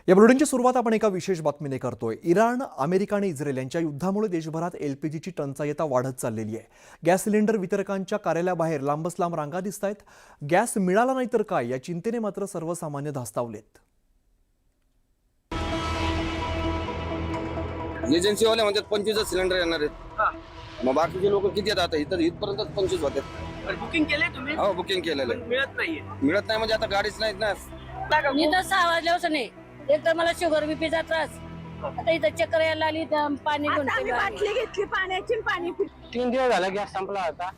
या बुलेटिनची सुरुवात आपण एका विशेष बातमीने करतोय। इराण, अमेरिका आणि इस्रायल यांच्या युद्धामुळे देशभरात एलपीजीची टंचाई आता वाढत चाललेली आहे। गॅस सिलेंडर वितरकांच्या कार्यालयाबाहेर लांबच लांब रांगा दिसतायत। गॅस मिळाला नाही तर काय या चिंतेने मात्र सर्वसामान्य धास्तावलेत। एजन्सीवाले म्हणतात 25 सिलेंडर येणार आहेत। मग बाकीचे लोक किती आहेत आता इथं इथपर्यंत 25 होतात। बुकिंग केले तुम्ही? हो, बुकिंग केलेलं आहे। मिळत नाहीये। मिळत नाही म्हणजे आता गाडीच नाहीत ना। मी तर 6 वाजल्यापासून नाही, एक तर मला शुगर बीपीचा त्रास, आता इथं चक्कर यायला आली तर पाणी घेऊन बाटली घेतली पाण्याची, पाणी 3 दिवस झाला गॅस संपला होता।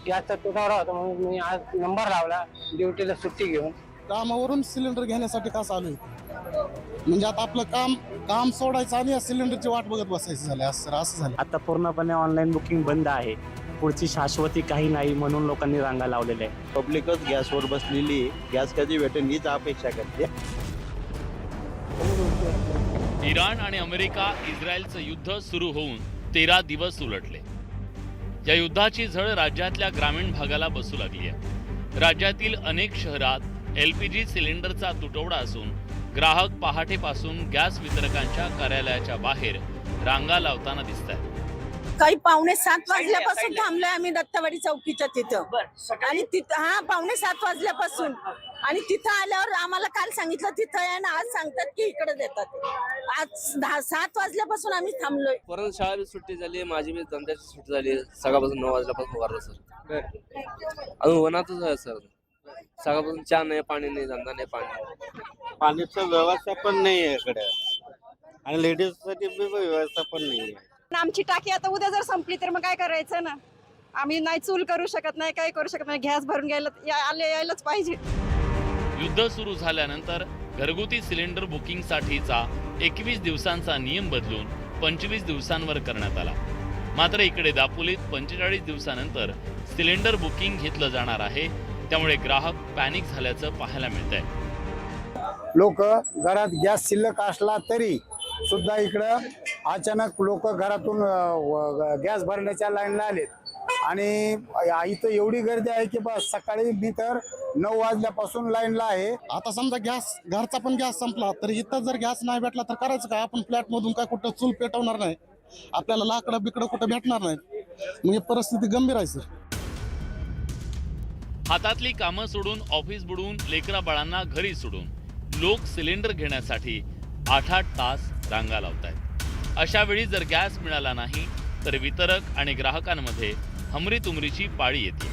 गॅसचा तुटवडा होता म्हणून मी आज नंबर लावला ड्युटीला सुट्टी घेऊन। कामावरून सिलेंडर घेण्यासाठी का चालू आहे? म्हणजे आता आपलं काम सोडायचं आणि या सिलेंडरची वाट बघत बसायचं झालं असं झालं। आता पूर्णपणे ऑनलाईन बुकिंग बंद आहे, पुढची शाश्वती काही नाही म्हणून लोकांनी रांगा लावलेल्या आहे। पब्लिकच गॅसवर बसलेली आहे, गॅस कधी भेटेल हीच अपेक्षा करते। इराण आणि अमेरिका इस्रायलचं युद्ध सुरू होऊन 13 दिवस उलटले। या युद्धाची झळ राज्यातल्या ग्रामीण भागाला बसू लागली आहे। राज्यातील अनेक शहरात एलपीजी सिलेंडरचा तुटवडा असून ग्राहक पहाटेपासून गॅस वितरकांच्या कार्यालयाच्या बाहेर रांगा लावताना दिसतात। काही 6:45 वाजल्यापासून थांबलोय आम्ही दत्तवाडी चौकीच्या तिथं, आणि तिथं 6:45 वाजल्यापासून, आणि तिथं आल्यावर आम्हाला काल सांगितलं तिथं आहे ना, आज सांगतात की इकडे देतात। आज 7 वाजल्यापासून आम्ही थांबलोय। परत शाळेला सुट्टी झाली, माझी मी धंद्याची सुट्टी झाली, सकाळपासून 9 वाजल्यापासून वारलं सर। अजून वनातच आहे सर, सकाळपासून चहा नाही, पाणी नाही, धंदा नाही, पाण्याची व्यवस्था पण नाही आहे इकडे, आणि लेडीज साठी व्यवस्था पण नाही आहे। आमची टाकी आता उद्या जर संपली तर मग काय करायचं ना, आम्ही नाही चूल करू शकत नाही, काय करू शकत नाही, गॅस भरून यायलाच पाहिजे। युद्ध सुरू झाल्यानंतर घरगुती सिलेंडर बुकिंगसाठीचा 21 दिवसांचा नियम बदलून 25 दिवसांवर करण्यात आला। मात्र इकडे दापोलीत 45 दिवसानंतर सिलेंडर बुकिंग घेतलं जाणार आहे, त्यामुळे ग्राहक पॅनिक झाल्याचं पाहायला मिळतंय। लोक घरात गॅस शिल्लक असला तरी सुद्धा इकडं अचानक लोक घरातून गॅस भरण्याच्या लाईनला आलेत, आणि इथं एवढी गर्दी आहे की बस सकाळी मी तर 9 वाजल्यापासून लाईनला आहे। आता समजा घरचा पण गॅस संपला तर इथं जर गॅस नाही भेटला तर करायचं का? आपण फ्लॅट मधून काय कुठं चूल पेटवणार नाही, आपल्याला लाकडं बिकडं कुठं भेटणार नाही, म्हणजे परिस्थिती गंभीर आहे सर। हातातली कामं सोडून, ऑफिस बुडून, लेकरा बाळांना घरी सोडून लोक सिलेंडर घेण्यासाठी 8-8 तास रांगा लावतायत। अशा वेळी जर गॅस मिळाला नाही तर वितरक आणि ग्राहकांमध्ये हमरीतुमरीची पाळी येते।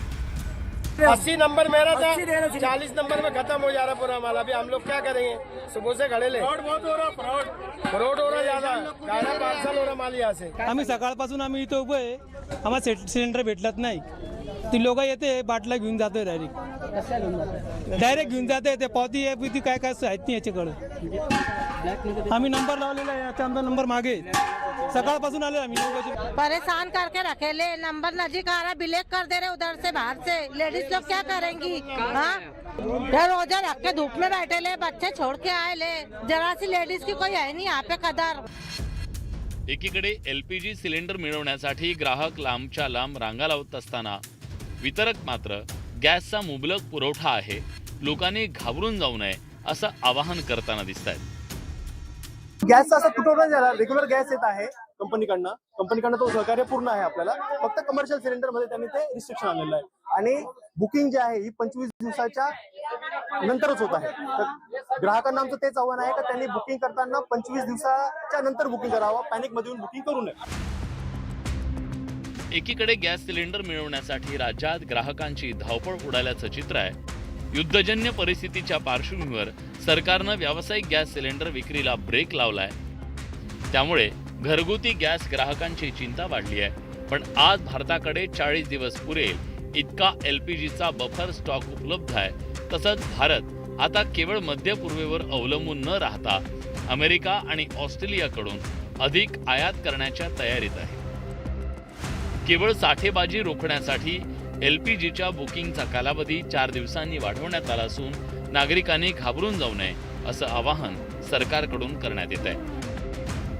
80 नंबर मेरा था, 40 नंबर में खत्म हो जा रहा पूरा माल। अभी हम लोग क्या करेंगे? सुबह से खड़े ले, फ्रॉड हो रहा ज्यादा, गाड़ा पार्सल हो रहा माल यहाँ से। आम्ही सकाळपासून इथं उभं आहे, आम्हाला सिलेंडर भेटलत नाही। ती लोक येते बाटला घेऊन जाते, डायरेक्ट घेऊन जाते, ते पावती आहे काय काय आहेत नाही याच्याकडे। आम्ही नंबर लावलेला आहे, याचा आमचा नंबर मागे, सकाळपासून आले आम्ही 9 बजे। परेशान करके रखे ले, नंबर नजदीक आ रहा, ब्लैक कर दे रहे उधर से बाहर से। लेडीज लोग क्या करेंगी? रोजा रख के धूप में बैठे ले, बच्चे छोड़ के आए ले, जरा सी लेडीज की कोई है नहीं यहाँ पे कदर। एकीकडे एलपीजी सिलेंडर मिळवण्यासाठी ग्राहक लांबच्या लांब रांगा लावत असताना वितरक मात्र गॅसचा मुबलक पुरवठा आहे, लोकांनी घाबरून जाऊ नये असं आवाहन करताना दिसतायत। गॅसचा असा तुटवडा झाला, रेग्युलर गॅस येत आहे कंपनीकडनं तो सहकार्य पूर्ण आहे आपल्याला, फक्त कमर्शियल सिलेंडर मध्ये त्यांनी ते रिस्ट्रिक्शन आणलेलं आहे, आणि बुकिंग जी आहे ही 25 दिवसाच्या नंतरच होत आहे। तर ग्राहकांना आमचं तेच आव्हान आहे की त्यांनी बुकिंग करताना 25 दिवसाच्या नंतर बुकिंग करावं, पॅनिक मध्ये येऊन बुकिंग करू नये। एकीकडे गॅस सिलेंडर मिळवण्यासाठी राज्यात ग्राहकांची धावपळ उडाल्याचं चित्र आहे। युद्धजन्य परिस्थितीच्या पार्श्वभूमीवर सरकारनं व्यावसायिक गॅस सिलेंडर विक्रीला ब्रेक लावलाय, त्यामुळे घरगुती गॅस ग्राहकांची चिंता वाढली आहे। पण आज भारताकडे 40 दिवस पुरेल इतका एलपीजीचा बफर स्टॉक उपलब्ध आहे। तसंच भारत आता केवळ मध्य पूर्वेवर अवलंबून न राहता अमेरिका आणि ऑस्ट्रेलियाकडून अधिक आयात करण्याच्या तयारीत आहे। केवळ साठेबाजी रोखण्यासाठी एलपीजीच्या बुकिंगचा कालावधी 4 दिवसांनी वाढवण्यात आला असून नागरिकांनी घाबरून जाऊ नये असं आवाहन सरकारकडून करण्यात येत आहे।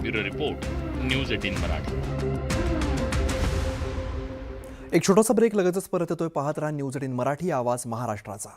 Bureau report, news 18 Marathi. एक छोटासा ब्रेक, लगेचच परत येतोय। पाहत राहा न्यूज 18 मराठी, आवाज महाराष्ट्राचा।